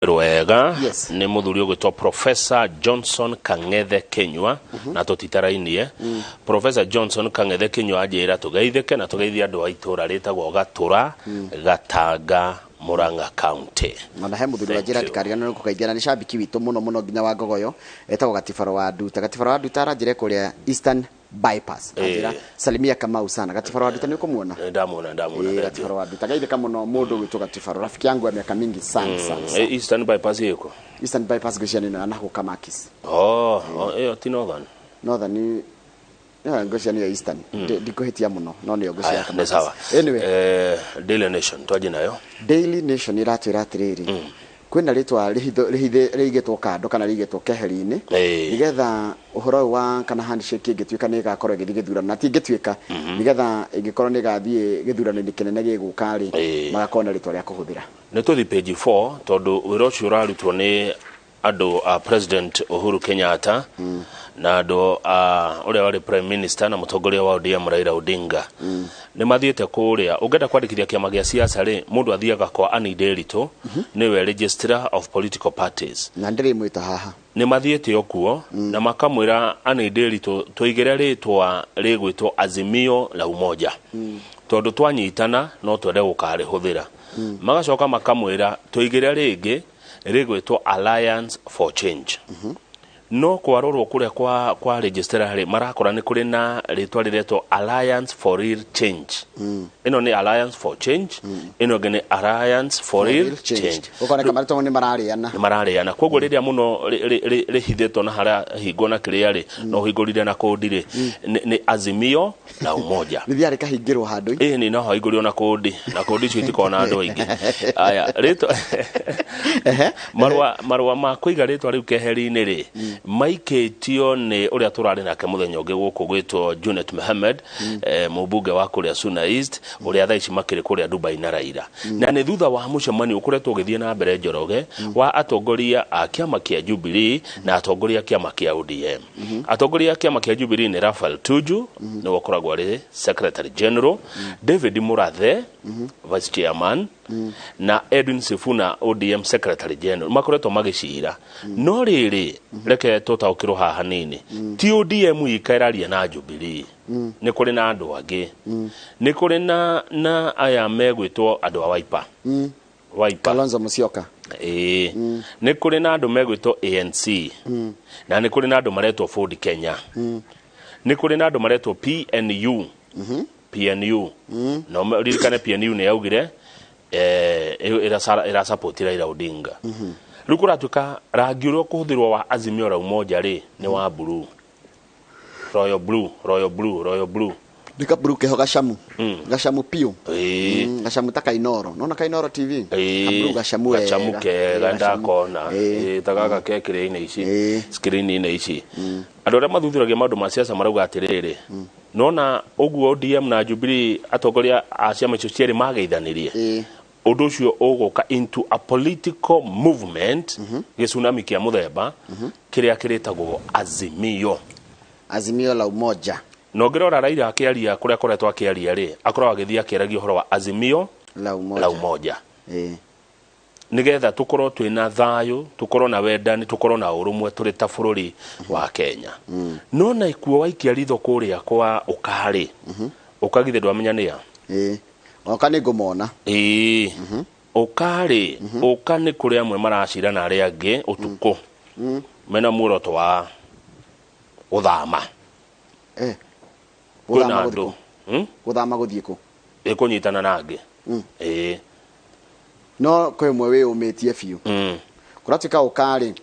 Rwega ni muthuri ugwitwo Professor Johnson Kang'ethe Kenywa na tutitarainie Professor Johnson Kang'ethe Kenywa ajira tugeithike na tugeithia andu a itura ritagwo Gatura Gatanga Murang'a County na he muthuri wa jira tikariana no kukaithia ni shabiki witu muno nginya wa Ngogoyo etagwo Gatifaro wa Nduta arajire kuria Eastern bypass ajira salimia Kamau sana Gatifaro wa Nduta ni kumuona ndamuona Gatifaro wa Nduta gaithika muno mundu witu Gatifaro rafiki yangu ya miaka mingi sana Eastern bypass yeko Eastern bypass gociani na naho Kamakis iyo ti northern ni gociani ya Eastern ndikuhitia muno no ni gociani Kamakis anyway Daily Nation twaje nayo Daily Nation iratwira atiriri kwina ritwa rigetwo kando kana rigetwo keheri-ini nigetha uhoro wa kana handshake igituika ni gakorwo githithurana na ti gituika nigetha ingikorwo ni gathie githurano-ini kinene giguka ri magakona ritwa ria kuhuthira ni tuthi page 4 tondu wira ucio urarutwo ni andu a President Uhuru Kenyatta na andu uria wari Prime Minister na mutongoria wa ODM Raila Odinga ni mathiete kuria ungenda kwandikithia kiama gia siasa ri mundu athiaga kwa Anne Nderito niwe Registrar of Political Parties na ndiri mwita haha ni mathiete okuo na makamwira Anne Nderito tuigire ritwa rigwitwo Azimio la Umoja tondu twanyitana no twende gukarihuthira magacoka makamwira tuigire ringi rigwitwo Alliance for Change no kwarorwo kuria kwa registrar marakora ni kuri na ritwa riretwo Alliance for Real Change ino ni Alliance for Change ino gene Alliance for Real Change ukoneka marito ni marariana koguo riria muno rihithitwo na haria hingo na kiria ri no hingurire na kodi ni Azimio la Umoja nithiari kahingirwo handu ni no hingurire na kodi cio itikona andu aingi aya rito marwa ma kuiga ritwa riu keheri-ini ri maiketio ni uria turari nake muthenya ungi guku gwitwo Junet Mohamed mubunge wa kuria Suna East uria thaici makiri kuria Dubai na Raila na ni thutha wa mucemani ukuretwo githie na mbere Njoroge wa atongoria a kiama kia Jubilee na atongoria kiama kia ODM atongoria kiama kia Jubilee ni Rafael Tuju ni wakoragwo ari Secretary General David Murathe Vice Chairman na Edwin Sifuna ODM Secretary General makoretwo magicira no riri reke tutaukirwo haha nini ti ODM ikairaria na Jubilee ni kuri na andu angi ni kuri na aya megwitwo andu a Wiper Kalonzo Musyoka ni kuri na andu megwitwo ANC na ni kuri na andu maretwo Ford Kenya ni kuri na andu maretwo PNU no ririkane PNU ni yaugire ira support Raila Odinga rukura tuka rangi uria kuhuthirwo wa Azimio la Umoja ri ni wa blue royal blue dika blue keho gashamu pio gashamu takainoro nona kainoro TV blue gashamu ke ganda kona tagaga ke kirine ici screen ine ici andu aria mathuthuragia maundu ma siasa marauga atiriri nona oguo ODM na Jubilee atongoria a ciama icio cieri mageithanirie undu ucio uguka into a political movement gicunami kia muthemba kiria kiritagwo Azimio la Umoja no ngirora Raila akiaria kuria koretwo akiaria ri akorwa agithia akiragia uhoro wa Azimio la Umoja nigetha tukorwo twina thayu tukorwo na wendani tukorwo na urumwe turi ta bururi wa Kenya no na ikuo waikia ritho kuria kwa ukari ukagithe ndwamenya nia oka ni ngumona ukari uka ni kuria amwe maracira na aria angi utuku mena muoroto wa uthama uthama andu uthama guthie ku ikunyitana na angi no kwe mwe we umetie fiu kuratuka ukari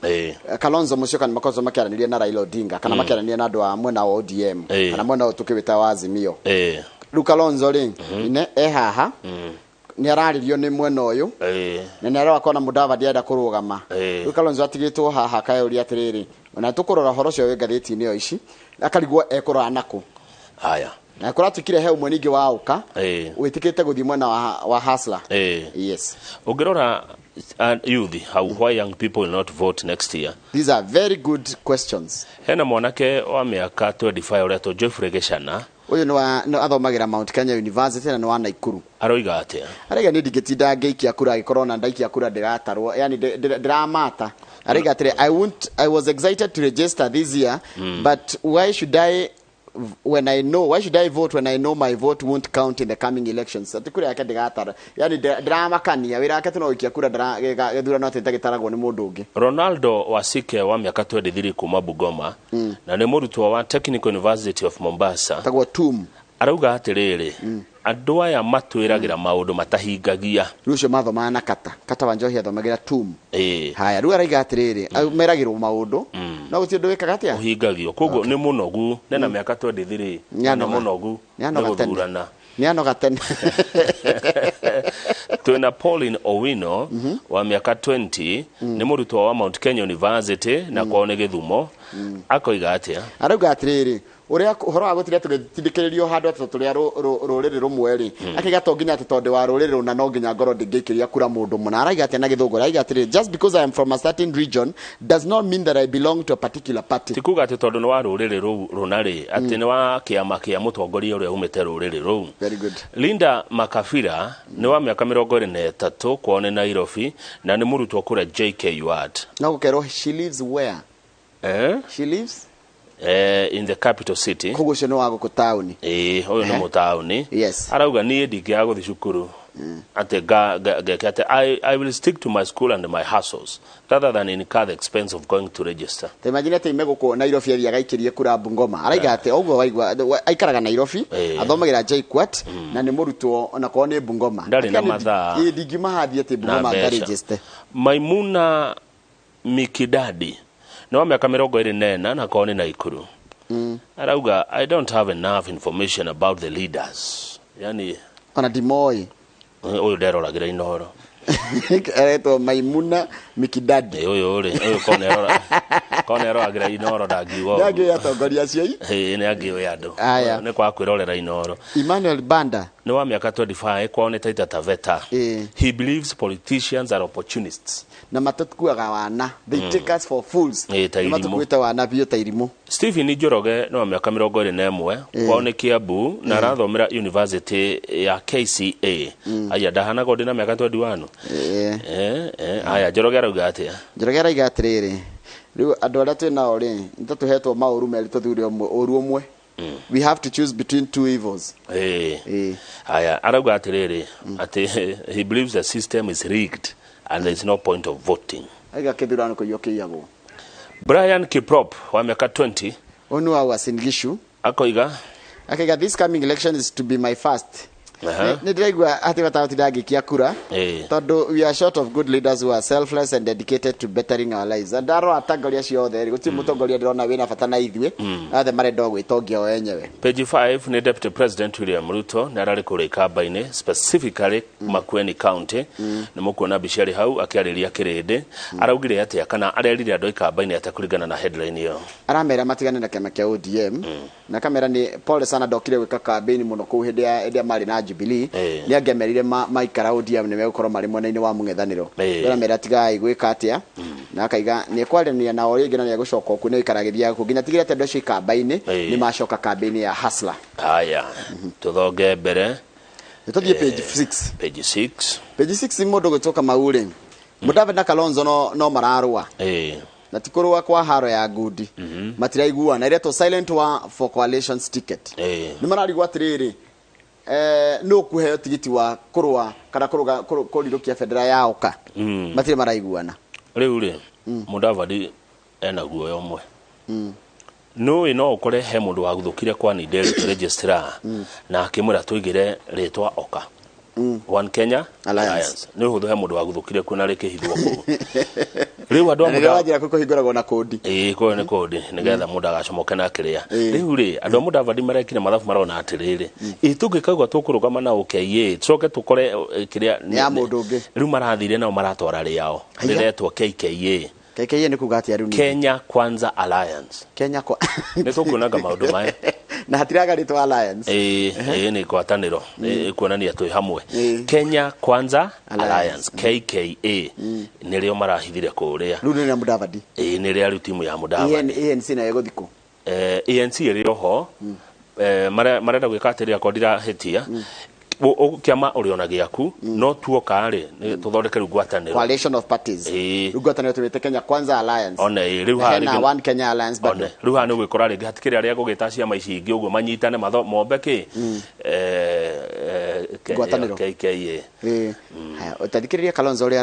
Kalonzo Musyoka makozo makiaraniria na Raila Odinga kana makiaraniria na andu a mwena wa ODM kana mwena tukiwita wa Azimio Kalonzo ri ine haha ni araririo ni mwena uyu na ni arawa kona Mudavadi ada kurugama Kalonzo atigitwo haha kayuri atiriri na tukurora horo cio we ngathiti-ini yo ici akarigwo ekora nako haya na kuratukire he umwe ningi wa uka witikite guthii mwena wa Hasla yes ungirora youth, why young people will not vote next year? These are very good questions. Hena mwanake wa miaka 25 uretwo Geoffrey Geshana. Uyu no athomagira Mount Kenya University na no wa Naikuru. Aroiga atia? Arega ni ndigitinda ngeikia kura agikorwo na ndaikia kura ndiratarwo, yani ndiramata. Arega atire I was excited to register this year, but why should I vote when I know my vote won't count in the coming elections? Atikure yake ndigatara. Yani ndiramakania wira yake tuno ikia kura ndirathura no atagitaragwo ni mundu ungi. Ronaldo Wasike wa miaka 23 kuma Bungoma na ni murutwo wa Technical University of Mombasa. Tagwo TUM. Arauga atiriri andu aya matwiragira maundu matahingagia rucio mathoma na kata wanjohi athomagira TUM. Haya ru araiga atiriri meragirwo maundu no guti ndu wikaga atia uhingagio koguo ni munogu nena miaka 23 ni munogu guthurana niano gatene. Twina Pauline Owino wa miaka 20 ni murutwo wa Mount Kenya University na kwao ni Githumo. Akoiga atia? Arauga atiriri uria uhoro wa gutire tugitindikiririo handu turia ruriri rumwe ri akiga to nginya tondu wa ruriri na no nginya ngoro ndingikiria kura mundu muna. Araiga atia na Githungu? Araiga atiri just because I am from a certain region does not mean that I belong to a particular party. Tikuga ati tondu ni wa ruriri runari ati ni wa kiama kia mutongoria uria umete ruriri ru. Very good. Linda Makafira ni wa miaka 23 kwone Nairobi na ni murutwo kura JKUAT. Na gukero she lives where? She lives in the capital city. Kugucio no wago ku town. Oyo no mu town. Yes. Arauga ni ndingiaga guthi cukuru. Ate I will stick to my school and my hustles rather than incur the expense of going to register. Te imagine te imego Nairobi area gaikirie kura Bungoma. Araiga ate oguo waigwa aikaraga Nairobi athomagira JKUAT na ni murutwo ona ko ni Bungoma. Ndari na mathaa. Ndigimahadhi ate Bungoma register. Maimuna Mikidadi no miaka 24 na kwao ni Naikuru. Arauga I don't have enough information about the leaders. Yani ona dimoi uyu nderoragira inoro ereto Maimuna Mikidadi uyu koneroragira inoro ndagiwo ndagi atongoria cio ni agiwe andu ni kwa kwirorera inoro. Emmanuel Banda ni wa miaka 25 kwao ni Taita Taveta. He believes politicians are opportunists na matatukuaga wana they take us for fools. Matukuita wana bio tairimu. Stephen Njoroge no miaka 21 kwao ni Kiambu na arathomera University ya KCA. Aya ndahana godi na miaka 21. Aya Njoroge arauga atia? Njoroge arauga atiriri riu andu aria twinao ri nitatuhetwo mauru meri tuthure oru umwe. We have to choose between two evils. Aya arauga atiriri ati he believes the system is rigged and there is no point of voting. Aiga kithurano kuyokiago. Brian Kiprop wa miaka 20 onu wa Uasin Gishu akoiga this coming election is to be my first. Ni ndiraigua ati batawatidagikia kura tondu we are short of good leaders who are selfless and dedicated to bettering our lives. Ndaro atangoria ciothe guti mutongoria ndirona wina bata na ithwe athe marenda gwitongia o enyewe. Page 5 ni Deputy President William Ruto na arari kuri kamba-ini specifically Makueni County ni mukuona bishari hau akiariria kirindi araugire ati kana arerire andu ikamba-ini atakuringana na headline yo. Aramera matigane na kema kia ODM na kamera ni pole sana dokire wika kambeni muno ku hindi mari na Jubilee ni angemerire maikara ODM ni megukorwo mari mwena-ini wa mung'ethaniro. Aramera tiga igwika atia na akaiga ni kwarania na oringi na ni gucoka ku ni ikaragithia ku nginya tigire tendo cio kamba-ini ni macoka kambeni ya Hustler. Haya tuthoge mbere tuthie page 6. Page 6 mundu gutoka maure Mudavadi na Kalonzo no mararua na tikurua kwa haro ya gudi matiraigua na ireto silent war for coalition's ticket. Ni mararigwa atiriri no kuheo tigiti wa kurua kana kuruga korirukia federal ya oka matire maraiguana riu ri Mudavadi ena guoyo mwe no ino ukore he mundu wa guthukire kwa ni Delta registrar na akimura tuigire ritwa oka One Kenya Alliance ni hutho he mundu wa guthukire kuna reke hithwo ku riu andu amuda wajira kuko higoragwo na kodi ko ne kodi nigetha mundu agacomoke na kiria riu ri andu Mudavadi marekire mathabu marona atiriri itugikagwa tukurugama na UKA coke tukore kiria ya mundu ungi riu marathire na maratwara riao riretwo KKA KKA ni kugatia riu Kenya Kwanza Alliance Kenya kwa neto kunaga maundu maya na hatiragarĩtwo alliance nĩ ngwatanĩro kuonania twĩ hamwe. Kenya Kwanza Alliance KKA nĩrĩo marahithire kũrĩa rĩu nĩ Mudavadi nĩrĩo ari timu ya Mudavadi. ANC na yegũthikũ ANC ĩrĩ oho marenda gwĩka atĩrĩa kondira hetia kiama ũrĩona gĩaku no tuoka rĩ tũthondeke ngwatanĩro coalition of parties ngwatanĩro twĩte Kenya Kwanza Alliance rĩu na one Kenya Alliance bado rĩu ha nĩ gwĩkora rĩngĩ hatikĩrĩ arĩa gũgĩta ciama ici ingĩ ũguo manyitane mombe kĩ ngwatanĩro KKA ũtathikĩrĩria Kalonzo ũrĩa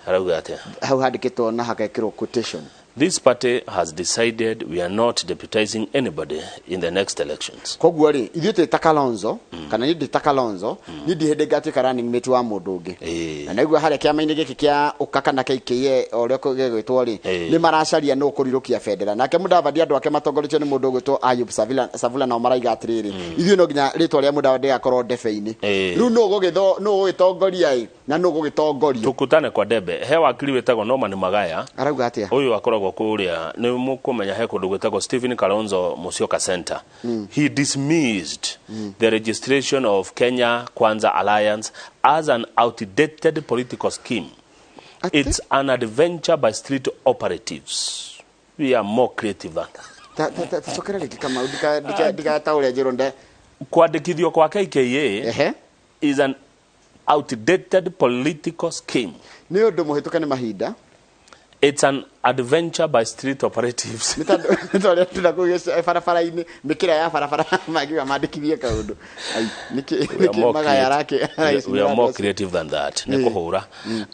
arauga atĩa hau handĩkĩtwo na hagekĩrwo quotation. This party has decided we are not deputizing anybody in the next elections. Koguo ri ithuĩ twĩta Kalonzo kana ni ndĩta Kalonzo ni ndihende ngatuĩka running mate wa mũndũ ũngĩ na nĩguo harĩa kĩama-inĩ gĩkĩ kĩa ũkaka na KKA ũrĩa kũgĩtwo ri nĩ maracaria no kũrirũkia bendera nake Mudavadi andũ ake matongoretio nĩ mũndũ ũgĩtwo Ayub Savula na maraiga atĩrĩrĩ ithuĩ no nginya rĩtwa rĩa Mudavadi akorwo ndebe-inĩ rĩu no gũgĩtongoria na no gũgĩtongoria tukutane kwa debe he wakiri wetagwo Norman Magaya arauga atĩa ũyũ akoragwo kuria nĩ mũkũmenya he kũndũ gwĩtagwo Stephen Kalonzo Musyoka Center. He dismissed the registration of Kenya Kwanza Alliance as an outdated political scheme. It's an adventure by street operatives. We are more creative than that. Kuandĩkithio kwa KKA is an outdated political scheme. Nĩ ũndũ mũhĩtũke nĩ mahinda. It's an adventure by street operatives. Nitole tunakugesha barabara-inĩ mikira ya barabara magiwa mandikithie kaundu niki magaya rake we are more creative than that nĩ kũhũra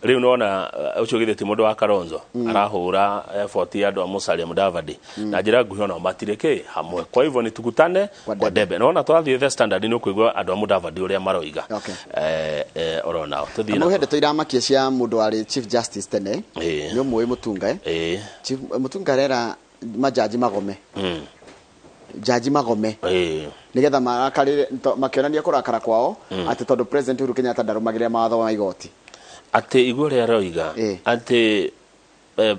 rĩu nona ũcio githĩti mũndũ wa Kalonzo arahũra effort ya andũ a Musalia Mudavadi na njĩra nguhĩ ona matirĩkĩ hamwe kwa hivyo ni tukutane kwa debe nona twathiĩ the standard nĩ ũkũigua andũ a Mudavadi ũrĩa maroiga orona tũthiĩ na mũhende tũiramakia cia mũndũ warĩ Chief Justice tene nĩ ũmwe Mutunga Chief Mutunga rera majaji magome jaji magome nigetha marakarire makionania kurakara kwao ati tondu president Uhuru Kenyatta ndarumagire mawatho ma igoti ati igore aroiga ati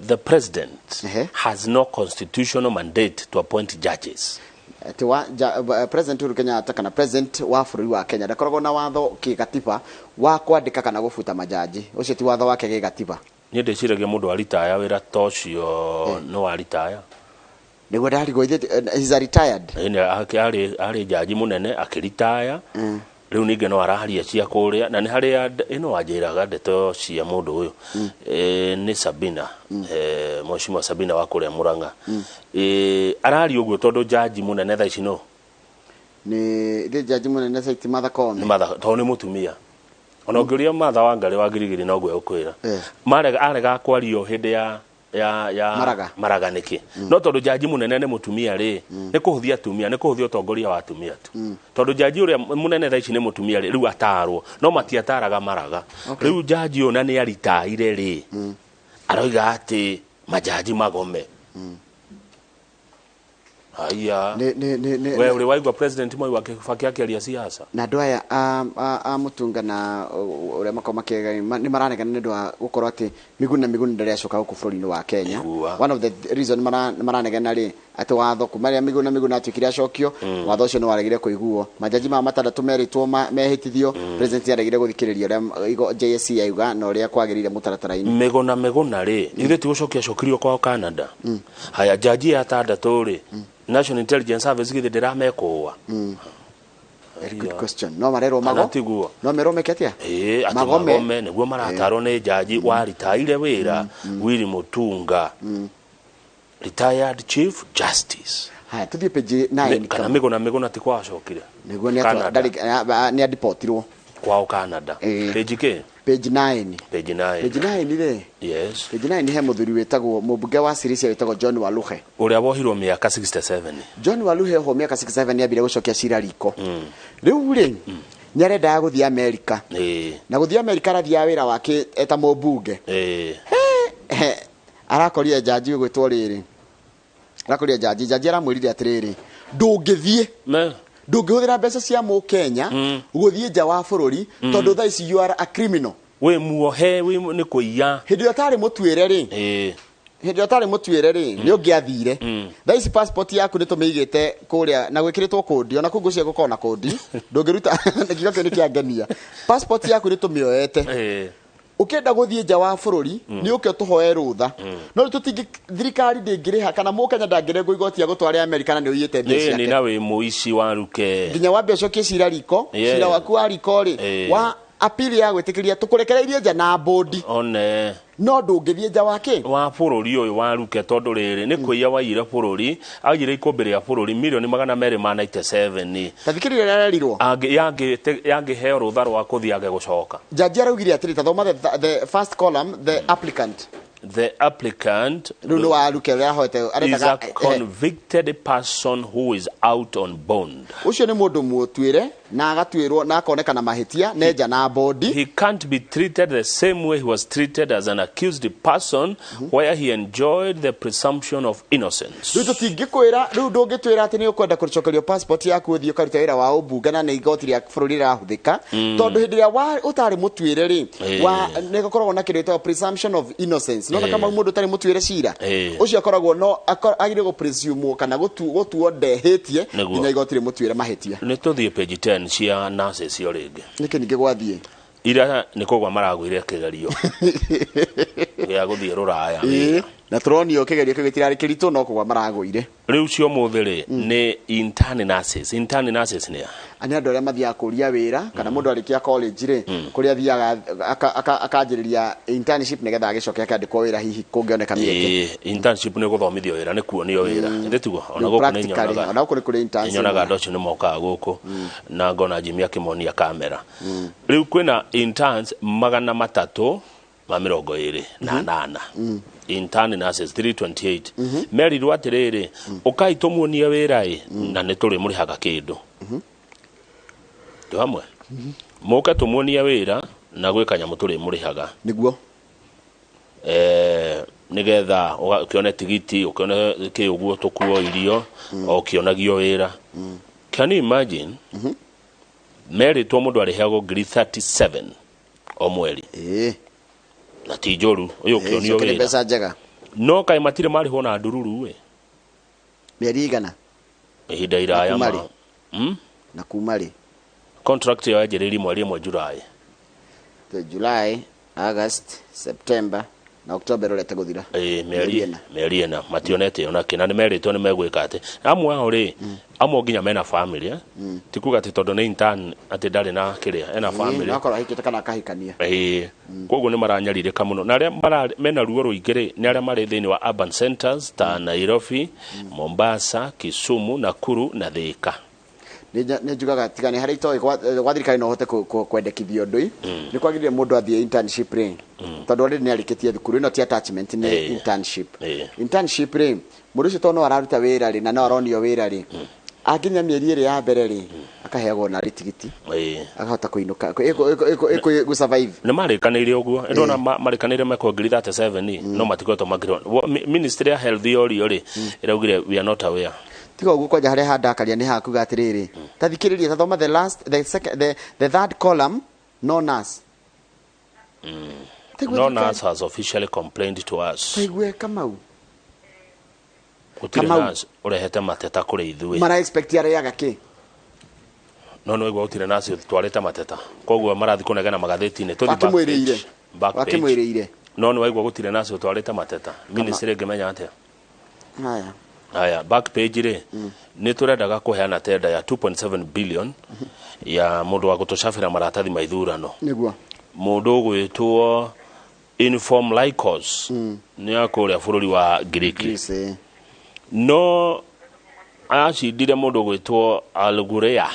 the president has no constitutional mandate to appoint judges. Ati president Uhuru Kenyatta kana president wa bũrũri wa Kenya ndakoragwo na watho kĩgatiba wa kwandĩka kana gũbuta majaji ucio ti watho wake kĩgatiba. Ni ndĩciragia mũndũ aritaya wĩra tocio no aritaya nĩguo ndarigwo he's retired arĩ jaji mũnene akĩritaya rĩu ningĩ no araharia cia kũrĩa na nĩ harĩa ĩno wanjĩraga ndeto cia mũndũ ũyũ nĩ Sabina Mheshimiwa Sabina wa kũrĩa Murang'a arari ũguo tondũ jaji mũnene thaa ici no nĩ jaji mũnene thaa ici Martha Koome tondũ nĩ mũtumia ona ũngĩũria Martha Wangari wa Girigiri no gwe ũkwĩra arega kwario hĩndĩ ya maraga nĩkĩ no tondũ jaji mũnene nĩ mũtumia rĩ nĩ kũhũthia atumia nĩ kũhũthia ũtongoria wa atumia tu tondũ jaji ũrĩa mũnene thaa ici nĩ mũtumia rĩ rĩu atarwo no matiataraga maraga rĩu jaji ũyũ na nĩ aritaire rĩ aroiga atĩ majaji magome haya wewe uri waigwa president Moi wakifaki akiaria siasa na andũ aya a Mutunga na ũrĩa makoma kega nĩ maranegana nĩ ũndũ wa gũkorwo atĩ Miguna ndĩracoka gũkũ bũrũri-inĩ wa Kenya. One of the reason maranegana rĩ atĩ watho kumaria Miguna atuĩkire acokio watho ũcio nĩ waregire kũiguo majaji ma matandatũ merĩtwo mehĩtithio president aregire gũthikĩrĩria ũrĩa JSC yauga na ũrĩa kwagĩrĩire mũtaratara-inĩ Miguna rĩ ithuĩ ti gũcokia cokirio kwao Canada haya jaji ya tandatũ rĩ National Intelligence Service githĩ ndiramekũwa very good question no marero mago no meromeke atia magome nĩguo maratarwo nĩ jaji wa ritaire wĩra Willy Mutunga retired Chief Justice haya tuthie page 9 kana Miguna ti kwacokire nĩguo nĩ adipotirwo kwao Canada page ke page 9 rĩ yes page 9 he muthuri wetagwo mũmbunge wa Sirisia wetagwo John Waluhe ũrĩa wohirwo mĩaka 67 John Waluhe ho mĩaka 67 nĩambire gũcokia cira riko rĩu rĩ nĩarenda gũthiĩ Amerika na gũthiĩ Amerika arathia wĩra wake eta mũmbunge arakorire jaji gwĩtwo rĩrĩ arakorire jaji aramwĩrire atĩrĩrĩ ndũngĩthiĩ ndũngĩhũthĩra mbeca cia Kenya gũthiĩ nja wa bũrũri tondũ thaa ici you are a criminal we muohe we nĩ kũiya hĩndĩ ĩyo tarĩ mũtuĩre rĩ hindi otari mutuire ri ni ungiathire thaici passport yaku ni tumiigite kuria na gwikiritwo kodi ona kungu cia gukona kodi ndungiruta kigo kio ni kiangenia passport yaku ni tumioete ukenda guthie nja wa bururi ni ukio tuhoe rutha no tutingi thirikari ndingiriha kana mukenya ndangirengwo igoti ya gutwara Amerika na ni uyite mbeca ni nawe muici wa ruke nginya wa mbeca kicira riko cira waku wa riko ri wa apili ya gwitikiria tukurekereirie nja na bodi one no ndungithie nja wake wa bururi uyu wa ruke tondu riri ni kuiya waiyire bururi agire ikombe ria bururi milioni 297 tathikiriria rarirwo yangi heo rutha rwa kuthiage gucoka jaji araugire atiri tathoma the first column the applicant is a convicted person who is out on bond. Ucio ni mundu mutuire na agatwirwo na akonekana mahitia neja na bodi. He can't be treated the same way he was treated as an accused person where he enjoyed the presumption of innocence. Riu tutingikwira riu ndungitwira ati ni ukwenda kuricokerio passport yaku uthio karuta wira wa ubunga na ni igoti ria bururi rahuthika tondu hindi ria wa utari mutuire ri wa ni gukoragwo na kindu presumption of innocence no kama mundu tari mutuire cira ucio akoragwo no agire go presume kana gutuo ndehitie nginya igoti ri mutuire mahitia ni tuthie page 10 cia nurses cio ringi niki ningi gwathie ira ni kogwa maragwire kigerio ya guthie ruraya na turonio kigerio kigitirari kirito no kogwa maragwire riu cio muthiri ni intern nurses ni ani andu aria mathia kuria wira kana mundu arikia college ri kuria thiaga akanjiriria internship nigetha agicoke akandikwo wira hihi kungioneka mieke internship ni guthomithio wira ni kuonio wira nditugo ona guku ni nyonaga ona guku ni kuri internship nyonaga ndocio ni mokaga guku na ngona Jimmy akimonia kamera riu kwina interns 328 intern nurses 328 meri rwatiriri ukai tumuonia wira na ni turi murihaga kindu hamwe muka tumuonia wira na gwikanya muturi murihaga niguo nigetha ukione tigiti ukione kiuguo tukuo irio o kionagio wira can you imagine meri to mundu ariheagwo 37 o mweri na tijoru uyu kionio wira pesa njega no kai matire mari hona ndururu we meri igana ihinda iraya ma na kumari contract ya jereri mweri mwa July July August September na October rete guthira meri ena mationete ona kina ni meri to ni megwika ati amwe ori amwe nginya mena family tikuga ati tondu ni intern ati ndari na kiria ena family akora hikite kana kahikania koguo ni maranyaririka muno na aria mena ruo ruingire ni aria mari thini wa urban centers ta Nairobi Mombasa Kisumu Nakuru na Thika ni njugaga tigani hari itoe kwa thirikari no hote kwendekithio ndui ni kwagirire mundu athie internship ri tondu ri ni arikitie thukuru ino ti attachment ni internship ri mundu ucio tono araruta wira ri na no aronio wira ri aginya mieri iri ya mbere ri akaheagwo na ritigiti akahota kuinuka go survive ni marikanire uguo ndona marikanire meko 37 no matikoto magiro ministry ya health ori iraugire we are not aware tigo uguo kwaja hare handakaria ni hakuga atiriri tathikiriria tathoma the third column no nurse no nurse has officially complained to us taigwe kamau utire nurse urehete mateta kuri ithui mara expect area gaki no igwa utire nurse twarete mateta koguo marathi kunegana magatheti ni tuthi bakimwiriire no igwa gutire nurse twarete mateta ministry ngemenya atia haya back page ri ni turendaga kuheana tenda ya 2.7 billion ya mundu wa gutucabira maratathi maithurano niguo mundu gwitwo Inform Lycos ni akuria bururi wa Greek no acindire mundu gwitwo Algurea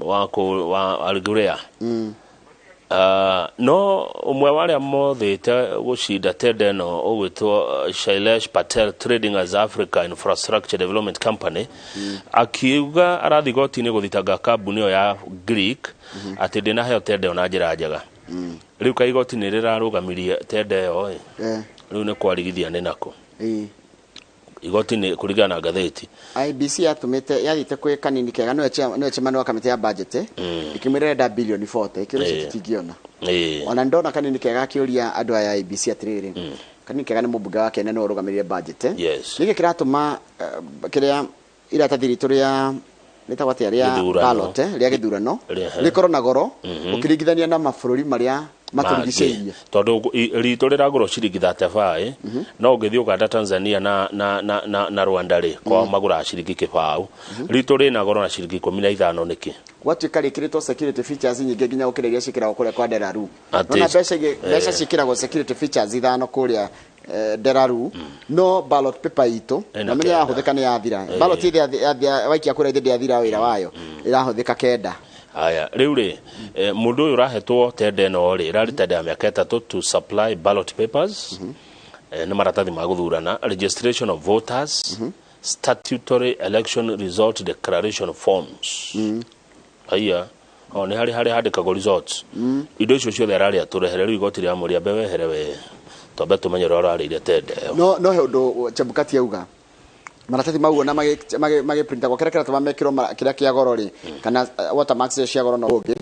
wa Algurea no umwe wale mothete gucinda tenda no ugwitwo Shailesh Patel Trading as Africa Infrastructure Development Company akiuga arathigoti ni guthitanga kambuni ya Greek ati ndina heo tenda ona njira njega riu kaigoti ni rirarugamiria tenda yo riu ni kwarigithia ni nako igoti ni kurigana gatheti IBC yatumite yathite kwe kanini kega no chemano kamite ya budget ikimwirenda billion 40 ikiro citingiona ona ndona kanini kega kiuria andu ya IBC atiriri kanini kega nĩ mũmbunge wa Kenya no rũgamĩrĩre budget Yes. nĩkĩ kĩratũma kĩrĩa iratathi ritũ rĩa nĩtagwo atĩa rĩa ballot rĩa gĩthurano rĩkorwo na goro ũkĩringithania na mabũrũri marĩa matũrigicĩirie tondũ ritũ rĩragũrwo ciringi 35 no ũngĩthiĩ Uganda, Tanzania na Rwanda rĩ kwa magũra ciringi kĩbaũ ritũ rĩna goro na ciringi 15 nĩkĩ gwatuĩka rĩkĩrĩtwo security features nyingĩ nginya gũkĩra iria ciĩkĩragwo kũrĩa kwa Deraru nona mbeca ciĩkĩragwo security features ithano kũrĩa Deraru no ballot paper itũ na menya yahũthĩka nĩ yathira ballot ĩthĩa waikia kũrĩa ĩthĩ yathira wĩra wayo ĩrahũthĩka kenda aya rĩu rĩ mũndũ ũyũ ũrahetwo tenda ĩno rĩ ĩrarĩ tenda ya mĩaka 3 to supply ballot papers nĩ maratathi ma gũthurana registration of voters statutory election result declaration forms aya nĩ harĩ handĩkagwo results indo icio ciothe ararĩ atũrehere rĩu igoti rĩa mũrĩa bewehere we twambe tũmenye ũrĩa ũrarĩire tenda no he ũndũ Chebukati auga maratathi mau na magĩprintagwo kĩrĩa kĩratũma mekĩrwo kĩrĩa kĩa goro rĩ kana watermarks cia goro no ũngĩ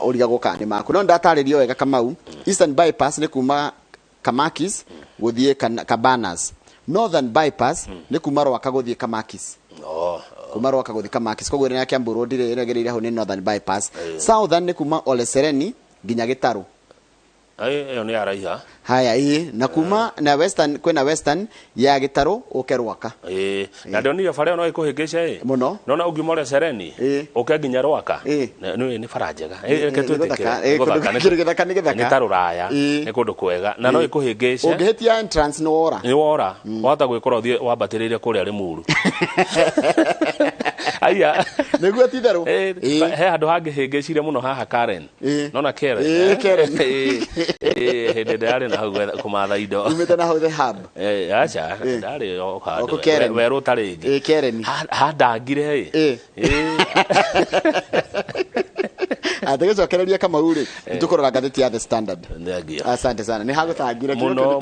ũrigagwo kandi maku no ndatarĩrio wega Kamau Eastern bypass nĩ kuma Kamakis gũthiĩ Cabanas Northern bypass nĩ kuma Rwaka gũthiĩ Kamakis kuma Rwaka gũthiĩ Kamakis koguo rĩrĩa Kiambu road ĩrĩgĩrĩire hau nĩ Northern bypass Southern nĩ kuma Ole Sereni nginya Gĩtarũ ĩyo nĩ araiha haya na kuma na western kwena western ya Gĩtarũ ũke Rwaka na ndionire bara no ĩkũhĩngĩce mũno nona ũngimore Sereni ũke nginya Rwaka nĩ bara njega reke twĩtĩkĩre nĩ ta rũraya nĩ kũndũ kwega na no ĩkũhĩngĩce ũngĩhĩtia entrance nĩ wora wahota gwĩkora ũthiĩ wambatĩrĩire kũrĩa Limuru aya nĩguo ti therũ he handũ hangĩhĩngĩcire mũno haha Karen nona Karen hĩndĩ ndĩrarĩ na hau kũmatha indo umĩte na hau the hub acha ndarĩ o handũ werũ tarĩ ĩngĩ Karen handangire atagĩcokereria Kamau rĩ nĩtũkũrora ngathĩti ya The Standard asante sana nĩ hagũtangire mũno